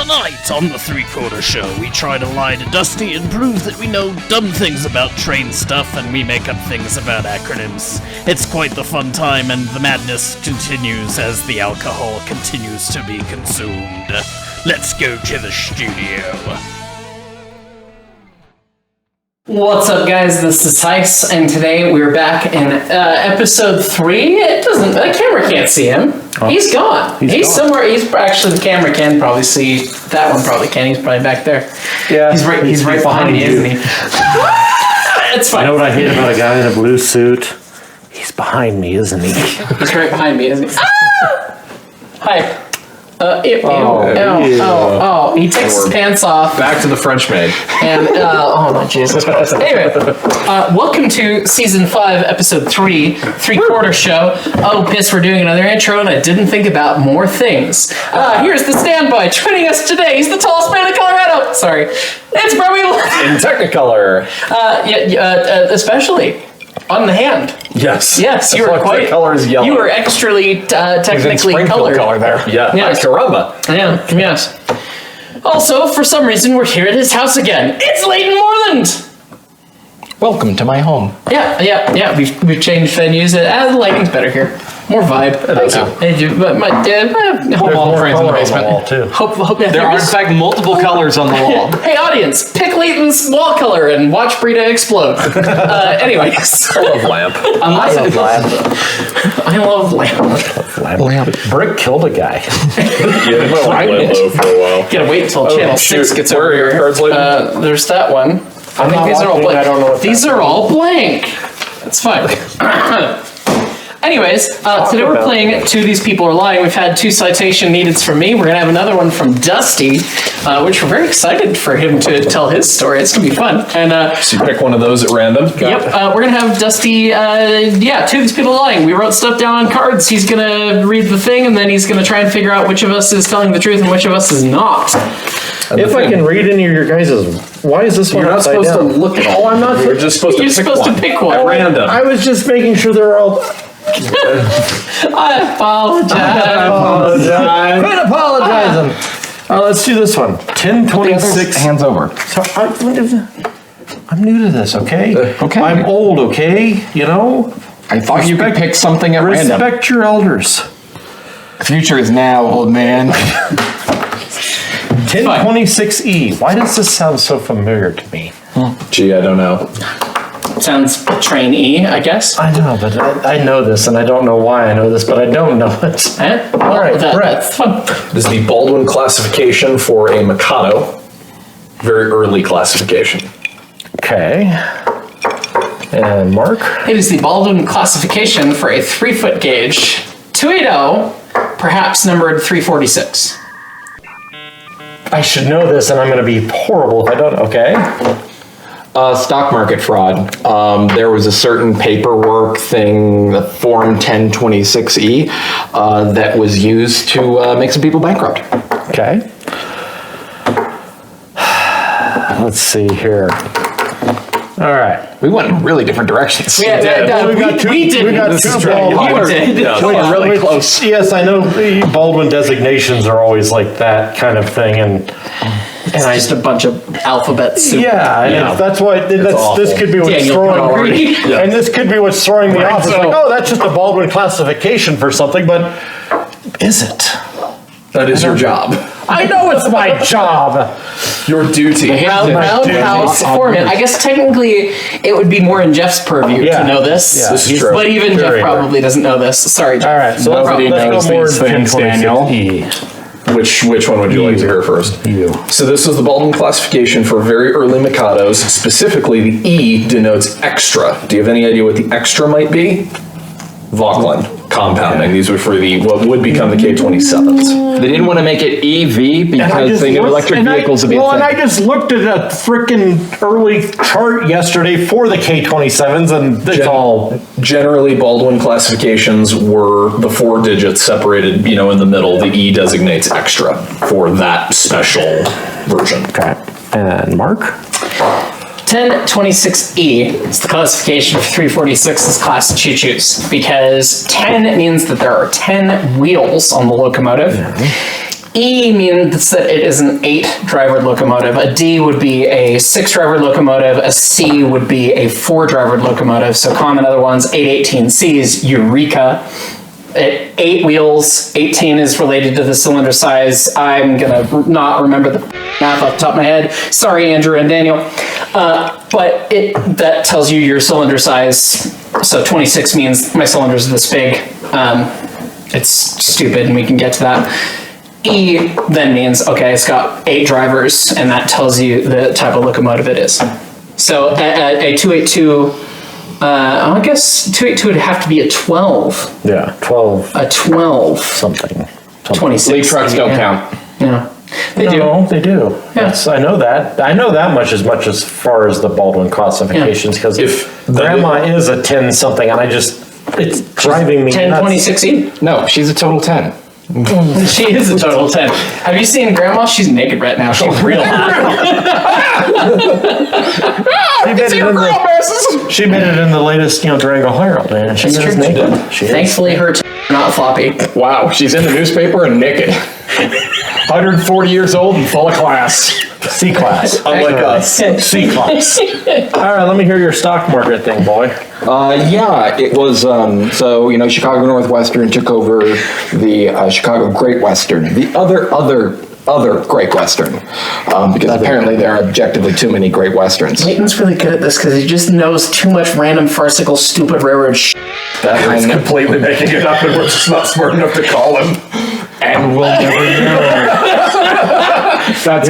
Tonight on the Three-Quarter Show, we try to lie to Dusty and prove that we know dumb things about train stuff and we make up things about acronyms. It's quite the fun time and the madness continues as the alcohol continues to be consumed. Let's go to the studio. What's up, guys? This is Tice, and today we're back in episode 3. The camera can't see him. Oh. He's gone. He's somewhere. He's actually, the camera can probably see. That one probably can. He's probably back there. Yeah. He's right behind me, isn't he? It's fine. You know what I hate about a guy in a blue suit? He's behind me, isn't he? He's right behind me, isn't he? Hi. He takes his pants off. Back to the French maid. And, oh my Jesus Christ. Anyway, welcome to Season 5, Episode 3, Three-Quarter Show. Oh, piss, we're doing another intro, and I didn't think about more things. Here's the standby. Joining us today, he's the tallest man in Colorado. Sorry. It's Barbie. In Technicolor. Especially on the hand. Yes. Yes, you were quite. The color is yellow. You were extrally technically colored. Color there. Yeah. Yes. Caramba. Yeah. Yes. Also, for some reason, we're here at his house again. It's Leighton Moreland. Welcome to my home. Yeah. We've changed venues. The lighting's better here. More vibe. But my Whole frames in the basement. wall too. There are, in fact, multiple colors on the wall. Hey, audience, pick Leighton's wall color and watch Brita explode. Anyways. I love lamp. I love lamp. Brick killed a guy. For a while. Gotta wait until Channel 6 gets over here. There's that one. I think these are all blank. I don't know what these are all blank. That's fine. Anyways, today we're playing Two These People Are Lying. We've had 2 citation neededs from me. We're going to have another one from Dusty, which we're very excited for him to tell his story. It's going to be fun. And so you pick one of those at random? Yep. We're going to have Dusty, Two These People Are Lying. We wrote stuff down on cards. He's going to read the thing, and then he's going to try and figure out which of us is telling the truth and which of us is not. If I can read any of your guys', why is this one You're not supposed to look at all. Oh, I'm not. You're just supposed to pick one. At random. I was just making sure they're all... I apologize. Quit apologizing. Let's do this one. 1026. Hands over. So I'm new to this, okay? Okay. I'm old, okay? You know? I thought you could pick something at random. Respect your elders. The future is now, old man. 1026E. Why does this sound so familiar to me? Gee, I don't know. Sounds train E, I guess. I know, but I know this, and I don't know why I know this, but I don't know it. All right, Brett. That's fun. This is the Baldwin classification for a Mikado. Very early classification. Okay. And Mark? It is the Baldwin classification for a 3-foot gauge, 280, perhaps numbered 346. I should know this, and I'm going to be horrible if I don't. Okay. Stock market fraud. There was a certain paperwork thing, the Form 1026E, that was used to make some people bankrupt. Okay. Let's see here. All right. We went in really different directions. We did. Really close. Yes, I know Baldwin designations are always like that kind of thing, and It's just a bunch of alphabet soup. Yeah, that's why this could be what's throwing me. And this could be what's throwing me off. It's like, oh, that's just a Baldwin classification for something, but is it? That is your job. I know it's my job. Your duty. Roundhouse foreman. I guess technically it would be more in Jeff's purview to know this. Yeah, this is true. But even Jeff probably doesn't know this. Sorry, Jeff. All right, so Nobody knows these things, Daniel. Which one would you like to hear first? You. So this is the Baldwin classification for very early Mikados. Specifically, the E denotes extra. Do you have any idea what the extra might be? Vauquelin. Compounding. These were for what would become the K27s. They didn't want to make it EV because they knew electric vehicles would be a thing. And I just looked at a freaking early chart yesterday for the K27s, and it's all... Generally, Baldwin classifications were the 4 digits separated, in the middle. The E designates extra for that special version. Okay. And Mark? 1026E is the classification for 346's class choo-choos, because 10 means that there are 10 wheels on the locomotive. E means that it is an 8-driver locomotive. A D would be a 6-driver locomotive. A C would be a 4-driver locomotive. So common other ones, 818Cs, Eureka. 8 wheels, 18 is related to the cylinder size. I'm gonna not remember the math off the top of my head. Sorry, Andrew and Daniel. But that tells you your cylinder size. So 26 means my cylinders are this big. It's stupid, and we can get to that. E then means, okay, it's got 8 drivers, and that tells you the type of locomotive it is. So a 282, I guess 282 would have to be a 12. Yeah, 12. A 12. Something. 26. Leaf trucks don't count. Yeah. They do. No, they do. Yeah. Yes, I know that. I know that much as far as the Baldwin classifications, because If Grandma is a 10-something, and it's driving me nuts. 1026E? No, she's a total 10. She is a total 10. Have you seen Grandma? She's naked right now. She's real hot. She made it in the latest, Durango Herald, man. She is naked. She is. Thankfully, her not floppy. Wow, she's in the newspaper and naked. 140 years old and full of class. C-class. Unlike us. C-class. All right, let me hear your stock market thing, boy. Yeah, it was, Chicago Northwestern took over the Chicago Great Western, the other Great Western, because apparently there are objectively too many Great Westerns. Leighton's really good at this because he just knows too much random farcical stupid railroad That is completely making it up, and we're just not smart enough to call him. And we'll never know. That's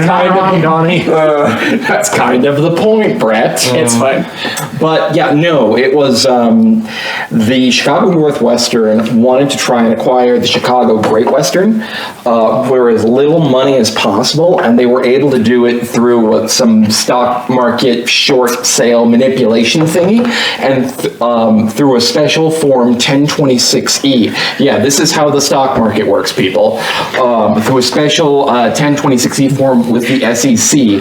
that's kind of the point, Brett. It's fine. But yeah, no, it was the Chicago Northwestern wanted to try and acquire the Chicago Great Western for as little money as possible, and they were able to do it through some stock market short sale manipulation thingy, and through a special form 1026E. Yeah, this is how the stock market works, people. Through a special 1026E form with the SEC,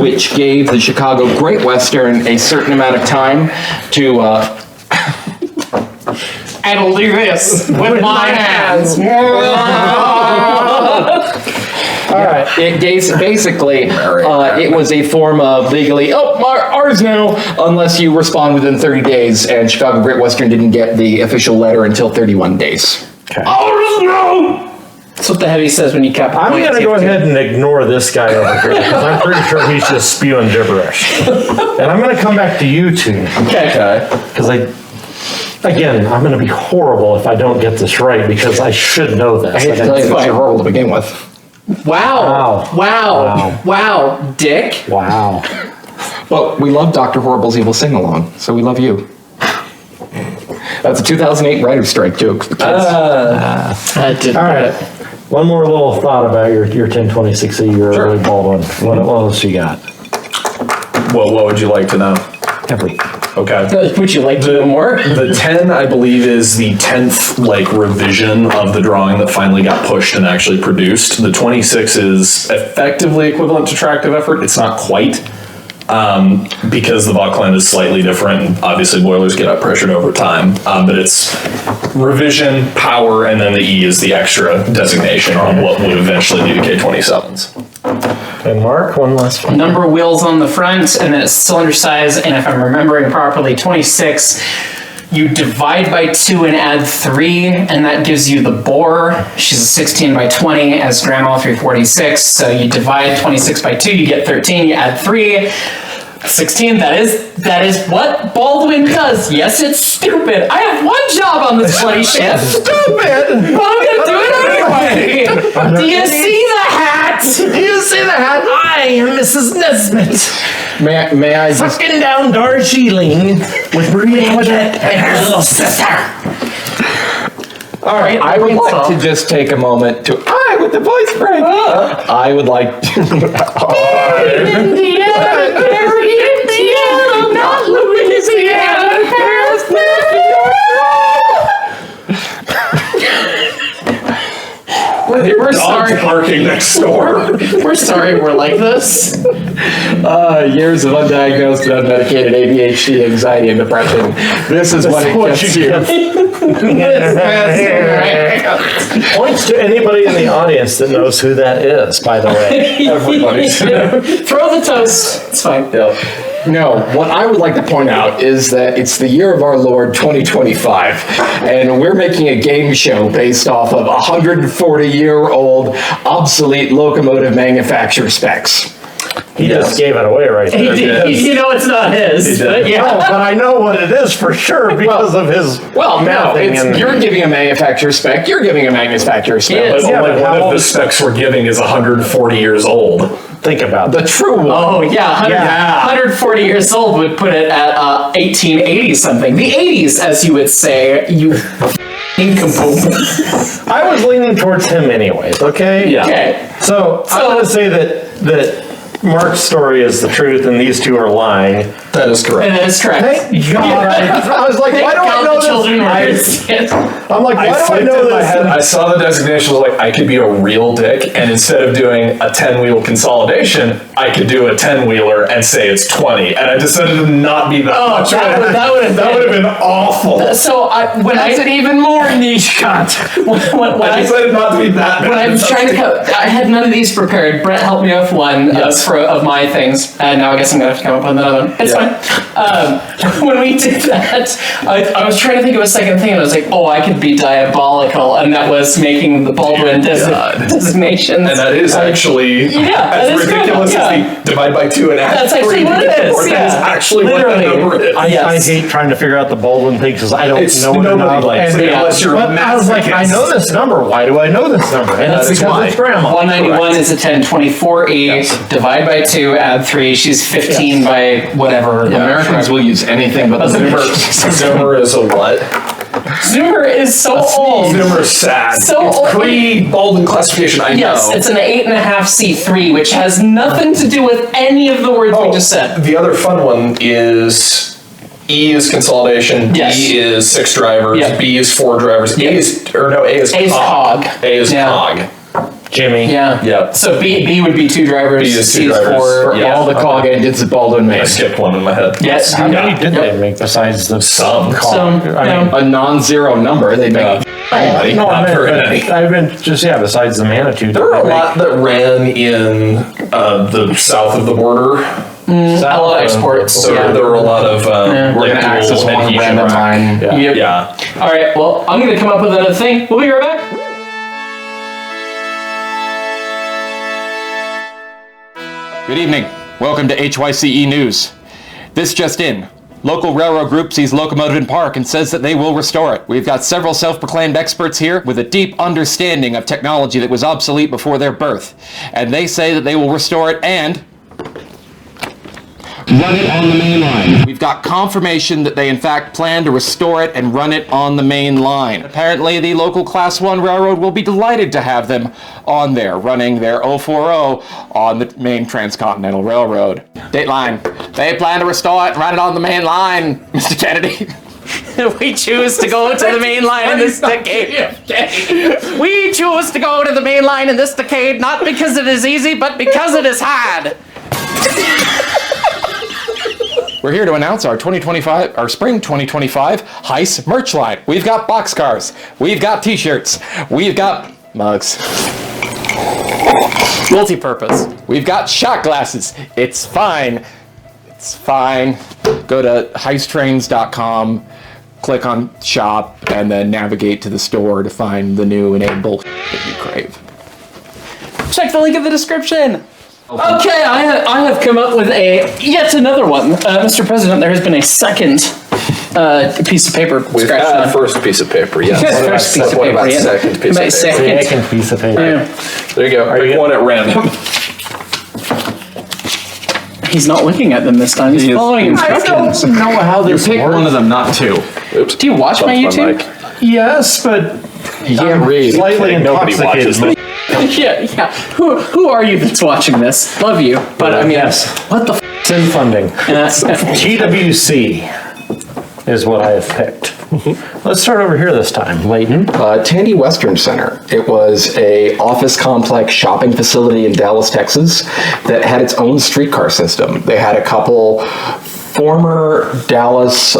which gave the Chicago Great Western a certain amount of time to I'll do this with my hands. All right. It basically, it was a form of legally, ours now, unless you respond within 30 days, and Chicago Great Western didn't get the official letter until 31 days. Okay. Ours now! That's what the heavy says when you cap. I'm going to go ahead and ignore this guy over here, because I'm pretty sure he's just spewing gibberish. And I'm going to come back to you two. Okay. Because again, I'm going to be horrible if I don't get this right, because I should know this. I hate to tell you, it's horrible to begin with. Wow. Dick. Wow. But we love Dr. Horrible's Evil Sing-Along, so we love you. That's a 2008 writer's strike joke for kids. All right. One more little thought about your 1026E, your early Baldwin. What else you got? Well, what would you like to know? Everything. Okay. Would you like to know more? The 10, I believe, is the 10th revision of the drawing that finally got pushed and actually produced. The 26 is effectively equivalent to tractive effort. It's not quite, because the Vauclin is slightly different. And obviously, boilers get up pressured over time, but it's revision, power, and then the E is the extra designation on what would eventually be the K27s. And Mark, one last one. Number of wheels on the front, and then it's cylinder size, and if I'm remembering properly, 26. You divide by 2 and add 3, and that gives you the bore. She's a 16 by 20 as Grandma 346. So you divide 26 by 2, you get 13. You add 3, 16. That is what Baldwin does. Yes, it's stupid. I have one job on this bloody ship. Stupid! But I'm gonna do it anyway. Do you see the hat? Do you see the hat? I am Mrs. Nesbit. May I just... Fucking down Darjeeling with Marie Antoinette and her little sister. All right, I would like to just take a moment to... with the voice break. I would like to... Indiana, Gary, Indiana, not Louisiana, Paris, We're sorry. Parking next door. We're sorry we're like this. Years of undiagnosed and unmedicated ADHD, anxiety, and depression. This is what it gets you. Points to anybody in the audience that knows who that is, by the way. Everybody. Throw the toast. It's fine. No, what I would like to point out is that it's the year of our Lord 2025, and we're making a game show based off of 140-year-old obsolete locomotive manufacturer specs. He just gave it away right there. You know it's not his. But yeah. No, but I know what it is for sure because of his. Well, no, mathing you're giving a manufacturer spec, you're giving a manufacturer spec. Yes. But Yeah, only but one how of the specs we're giving is 140 years old. Think about The that. true one. Oh, yeah, 140 years old would put it at 1880 something. The 80s, as you would say, you nincompoop. I was leaning towards him anyways, okay? Yeah. Okay. So I'm going to say that Mark's story is the truth and these two are lying. That is correct. That is correct. Thank God. I was like, why do I know the children were this? here. I'm like, why do I know this? I saw the designation, was like, I could be a real dick, and instead of doing a 10-wheel consolidation, I could do a 10-wheeler and say it's 20, and I decided to not be that much. that would have been awful. So when That's an even more niche cut. when I decided not to be that bad. when I was trying to I had none of these prepared. Brett helped me with one of my things, and now I guess I'm gonna have to come up with another one. It's fine. When we did that, I was trying to think of a second thing, and I was like, oh, I could be diabolical, and that was making the Baldwin designations. And that is actually that as is good, ridiculous yeah. as the divide by 2 and add That's 3 actually to what get it is, 4. That is yeah. actually Literally. what that number is. I Yes. hate trying to figure out the Baldwin thing because I don't It's know it nobody enough. likes And- it unless you're a but I was like, I masochist. know this number. Why do I know this number? And that's is because why. it's grandma. 191 is a 10, 24E, divide by 2, add 3. She's 15 by whatever. Americans will use anything but the Zoomer is a what? Zoomer is so old. Zoomer's sad. So it's old. pre-Baldwin classification, I Yes, know. it's an 8.5C3, which has nothing to do with any of the words we just said. The other fun one is E is consolidation, Yes. D is 6 drivers, Yeah. B is 4 drivers, A is A is cog. A is Yeah. cog. Jimmy. Yeah. Yep. So B would be 2 drivers. B is 2 C drivers. 4. Yeah. all the cog engines that Baldwin I made. skipped one in my head. Yes. How many did they make besides the Some. cog? I mean, A non-zero number, they make anybody. no, Not I very meant, many. I've been just, besides the Manitou. There were a lot that ran in the south of the border. A lot of exports. So yeah. there were a lot of We're gonna access dual one adhesion random rack. line. Yep. Yeah. All right. Well, I'm gonna come up with another thing. We'll be right back. Good evening. Welcome to HYCE News. This just in. Local railroad group sees locomotive in park and says that they will restore it. We've got several self-proclaimed experts here with a deep understanding of technology that was obsolete before their birth. And they say that they will restore it and run it on the main line. We've got confirmation that they in fact plan to restore it and run it on the main line. Apparently the local Class 1 railroad will be delighted to have them on there, running their 040 on the main transcontinental railroad. Dateline. They plan to restore it and run it on the main line, Mr. Kennedy. We choose to go to the main line in this decade. We choose to go to the main line in this decade, not because it is easy, but because it is hard. We're here to announce our spring 2025 Heist merch line. We've got boxcars, we've got t-shirts, we've got mugs. Multi-purpose. We've got shot glasses. It's fine. It's fine. Go to heisttrains.com, click on shop, and then navigate to the store to find the new enable that you crave. Check the link in the description. Okay, I have come up with yet another one. Mr. President, there has been a second piece of paper We've scratched had on. first piece of paper, yes. First piece of What paper, about yeah. second piece About of paper? second. Second piece of paper. Yeah. There you go. Pick one at random. He's not looking at them this time. He's following instructions. know how this Pick one of them, not 2. Oops. Do you watch my Bumped YouTube? mic. Yes, but You can't read. slightly Nobody intoxicated. watches Yeah. Who are you that's watching this? Love you, but I mean, Yes. what the? It's in funding. F- TWC is what I have picked. Let's start over here this time, Layton. Tandy Western Center. It was a office complex shopping facility in Dallas, Texas that had its own streetcar system. They had a couple former Dallas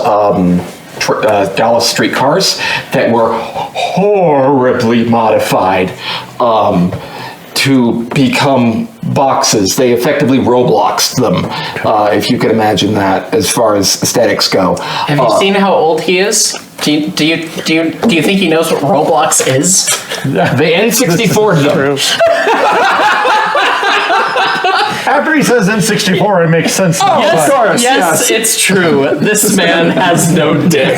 Dallas streetcars that were horribly modified to become boxes. They effectively Robloxed them, if you could imagine that, as far as aesthetics go. Have you seen how old he is? Do you think he knows what Roblox is? The N64 True. After he says N64, it makes sense now. Yes, of course, yes, it's true. This man has no dick.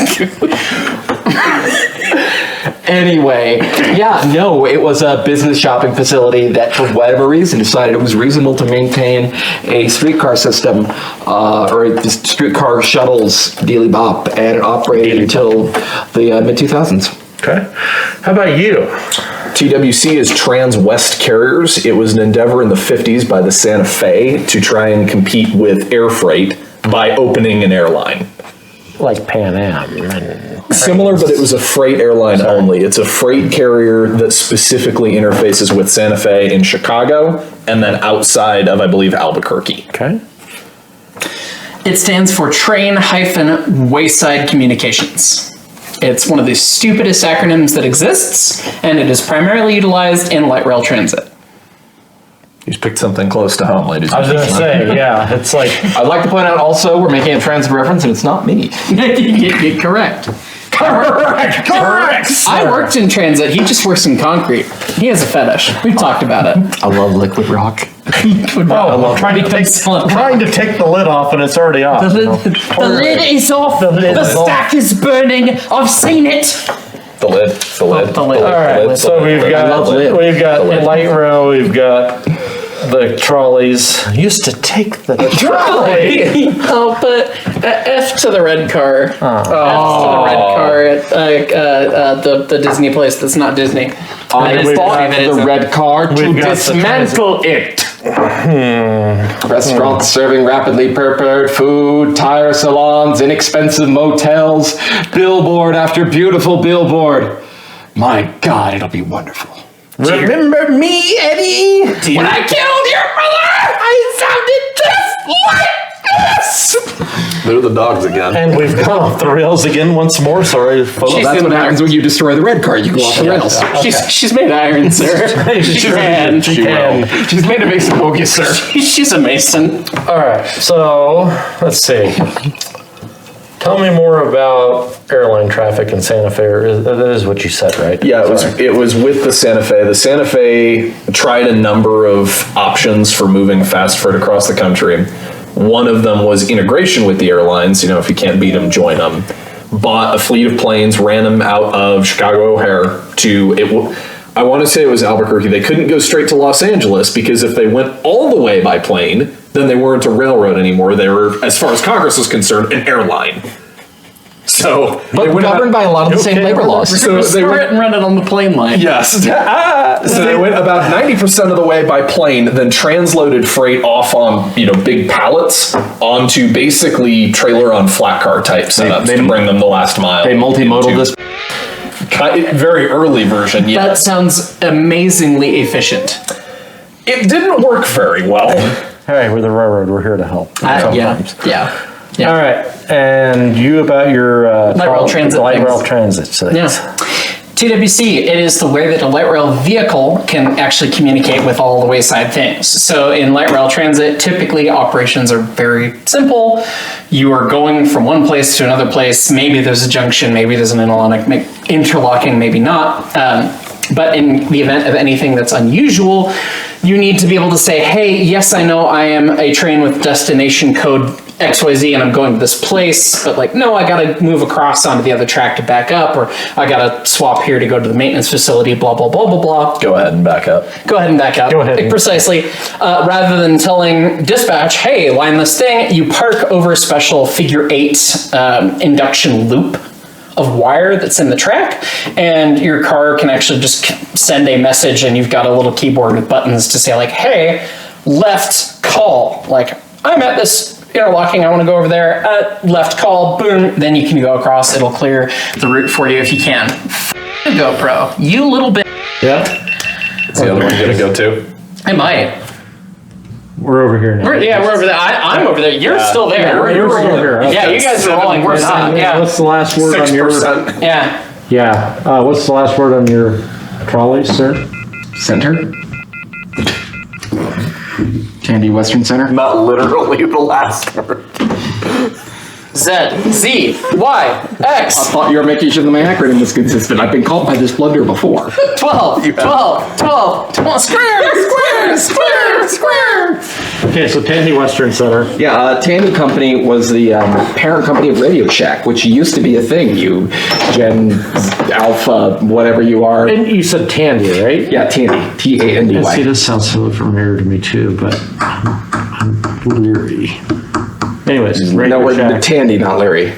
Anyway, it was a business shopping facility that, for whatever reason, decided it was reasonable to maintain a streetcar system, or the streetcar shuttles dealy bop, and it operated until the mid-2000s. Okay. How about you? TWC is Trans-West Carriers. It was an endeavor in the 50s by the Santa Fe to try and compete with air freight by opening an airline. Like Pan Am. And Similar, but it was a freight airline only. It's a freight carrier that specifically interfaces with Santa Fe in Chicago and then outside of, I believe, Albuquerque. Okay. It stands for Train-Wayside Communications. It's one of the stupidest acronyms that exists, and it is primarily utilized in light rail transit. You just picked something close to home, ladies I and was going to gentlemen. say, yeah, it's like, I'd like to point out also, we're making a transit reference, and it's not me. Correct. correct. I worked in transit. He just works in concrete. He has a fetish. We've talked about it. I love liquid rock. I'm trying to take the lid off, and it's already off. The lid is off. The stack is burning. I've seen it. The lid. All right, so we've got light rail, we've got the trolleys. I used to take the trolley. Oh, but F to the red car. F to the red car at the Disney place that's not Disney. I we've bought got the red car to we've got the dismantle it. Restaurants serving rapidly prepared food, tire salons, inexpensive motels, billboard after beautiful billboard. My God, it'll be wonderful. Remember me, Eddie? When I killed your brother, I sounded just like this. They're the dogs again. And we've gone off the rails again once more. Sorry, folks. That's what happens when you destroy the red car. You go off the rails. She's made iron, sir. She can. She's made of mason focus, sir. She's a mason. All right, so let's see. Tell me more about airline traffic in Santa Fe. That is what you said, right? Yeah, it was with the Santa Fe. The Santa Fe tried a number of options for moving fast freight across the country. One of them was integration with the airlines. You know, if you can't beat them, join them. Bought a fleet of planes, ran them out of Chicago O'Hare to I want to say it was Albuquerque. They couldn't go straight to Los Angeles because if they went all the way by plane, then they weren't a railroad anymore. They were, as far as Congress was concerned, an airline. So, But governed by a lot of the same labor laws. So they went and run it on the plane line. Yes. So they went about 90% of the way by plane, then transloaded freight off on, big pallets onto basically trailer on flat car type setups to bring them the last mile. They multimodal this. Very early version, yeah. That sounds amazingly efficient. It didn't work very well. Hey, we're the railroad. We're here to help. Sometimes. Yeah. All right, and you about your light rail transit. Light rail transit. So Yeah. TWC, it is the way that a light rail vehicle can actually communicate with all the wayside things. So in light rail transit, typically operations are very simple. You are going from one place to another place. Maybe there's a junction, maybe there's an interlocking, maybe not. But in the event of anything that's unusual, you need to be able to say, hey, yes, I know I am a train with destination code XYZ and I'm going to this place, but no, I gotta move across onto the other track to back up, or I gotta swap here to go to the maintenance facility, blah, blah, blah, blah, blah. Go ahead and back up. Go ahead and back up. Go ahead. Precisely. Rather than telling dispatch, hey, line this thing, you park over a special figure 8 induction loop of wire that's in the track, and your car can actually just send a message, and you've got a little keyboard with buttons to say hey, left call. I'm at this interlocking, I want to go over there. Left call, boom. Then you can go across. It'll clear the route for you if you can. GoPro, you little bit. Yeah. Is the other one gonna go too? I might. We're over here now. We're over there. I'm over there. You're still there. You're over here. Yeah, you guys are rolling. We're not. Yeah. What's the last word on your? 6%. Yeah. Yeah. What's the last word on your trolley, sir? Center? Tandy Western Center? Not literally the last word. Z, Z, Y, X. I thought you were making sure that my acronym was consistent. I've been caught by this blunder before. 12, 12, square. Okay, so Tandy Western Center. Yeah, Tandy Company was the parent company of Radio Shack, which used to be a thing. You, Gen Alpha, whatever you are. And you said Tandy, right? Yeah, Tandy. Tandy. See, this sounds so familiar to me too, but I'm leery. Anyways, No, we're Tandy, not Larry.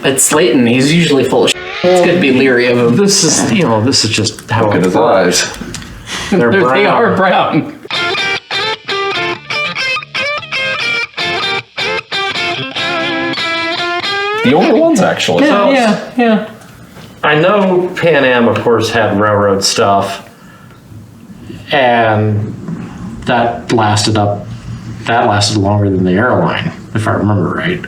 It's Slayton. He's usually full of shit. It's good to be leery of him. this is just how Look at it his works. eyes. They're brown. They are brown. The only ones, actually. Yeah. I know Pan Am, of course, had railroad stuff, and that lasted longer than the airline, if I remember right.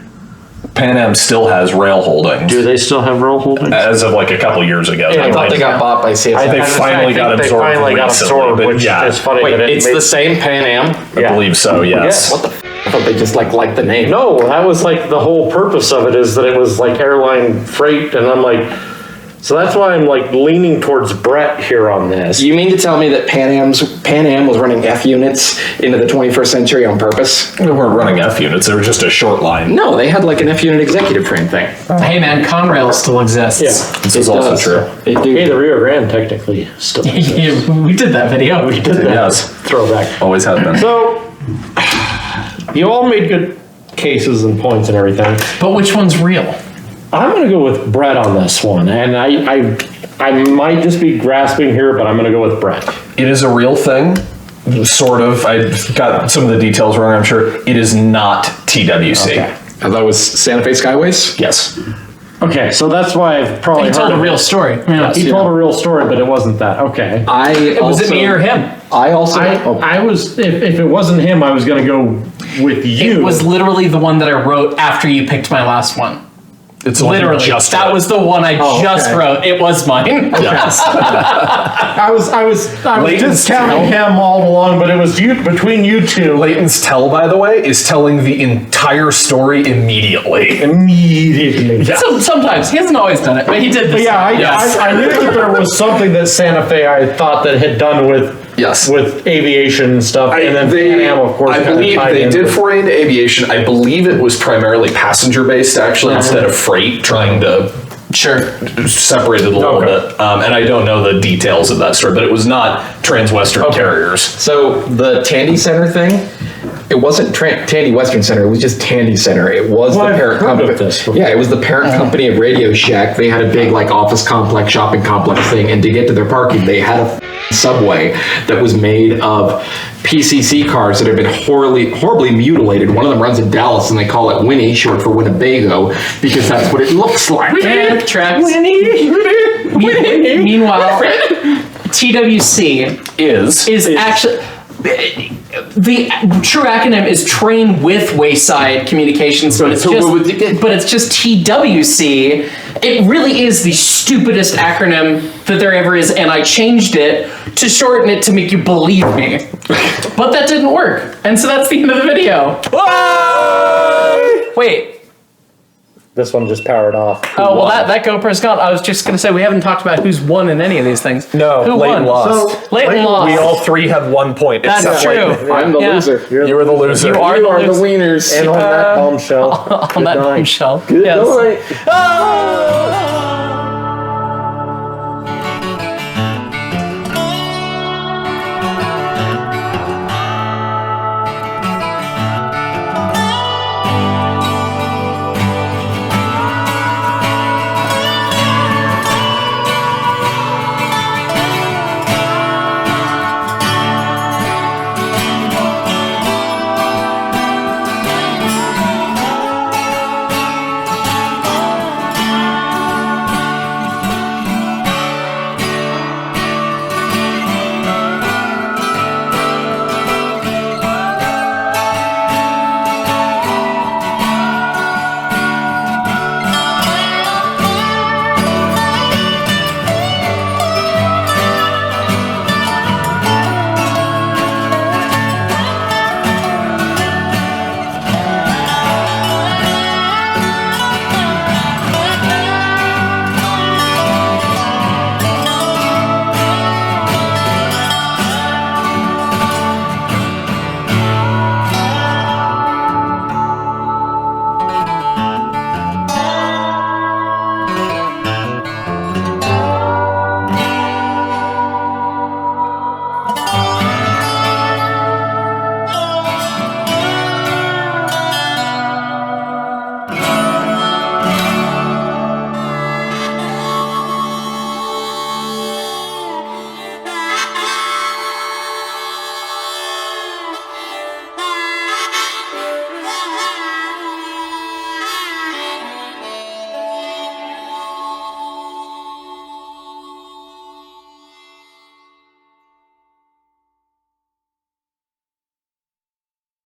Pan Am still has rail holdings. Do they still have rail holdings? As of like a couple years ago. I thought they got bought by CSX. They finally got absorbed recently, which but is funny. Wait, that it's the same Pan Am? I believe so, yes. What the f***? I thought they just liked the name. No, that was like the whole purpose of it, is that it was like airline freight, and I'm like, so that's why I'm like leaning towards Brett here on this. You mean to tell me that Pan Am was running F units into the 21st century on purpose? They weren't running F units, they were just a short line. No, they had like an F unit executive train thing. Hey man, Conrail still exists. Yeah. This is also true. It do. Hey, the Rio Grande technically still exists. We did that video. We did that. Yes, Throwback. always has been. So, you all made good cases and points and everything. But which one's real? I'm going to go with Brett on this one, and I might just be grasping here, but I'm going to go with Brett. It is a real thing, sort of. I got some of the details wrong, I'm sure. It is not TWC. Okay. I thought it was Santa Fe Skyways? Yes. Okay, so that's why I've probably He told heard a of real it. story. Yeah. He told a real story, but it wasn't that. Okay. Was it me or him? I also. I was, if it wasn't him, I was going to go with you. It was literally the one that I wrote after you picked my last one. It's the one you Literally, just that wrote. was the one I just okay. wrote. It was mine. Yes. I was Layton's discounting him all along, but it was between you two. Layton's tell, by the way, is telling the entire story immediately. Immediately. So sometimes he hasn't always done it, but he did this. But yeah, Yes. I knew that there was something that Santa Fe I thought that had done with Yes. with aviation and stuff, and then Pan Am, of course. I kinda believe tied they into did it. foray into aviation. I believe it was primarily passenger based, actually, instead of freight, trying to separate it a little bit. And I don't know the details of that story, but it was not Transwestern carriers. So the Tandy Center thing, it wasn't Tandy Western Center, it was just Tandy Center. It was Well, the I've parent heard company. of this before. Yeah, it was the parent company of Radio Shack. They had a big like office complex, shopping complex thing, and to get to their parking, they had a subway that was made of PCC cars that have been horribly mutilated. One of them runs in Dallas, and they call it Winnie, short for Winnebago, because that's what it looks like. And tracks. Meanwhile, TWC is actually the true acronym is Train with Wayside Communications, but it's just TWC. It really is the stupidest acronym that there ever is, and I changed it to shorten it to make you believe me. But that didn't work, and so that's the end of the video. Wait. This one just powered off. Oh, well, that GoPro's gone. I was just going to say, we haven't talked about who's won in any of these things. No, Who Layton won? lost. So, Layton lost. We all three have 1 point. That's except true. Layton. I'm the Yeah. loser. You were the loser. You are the loser. wieners. And on that bombshell. On that bombshell. Good Yes. night. Oh!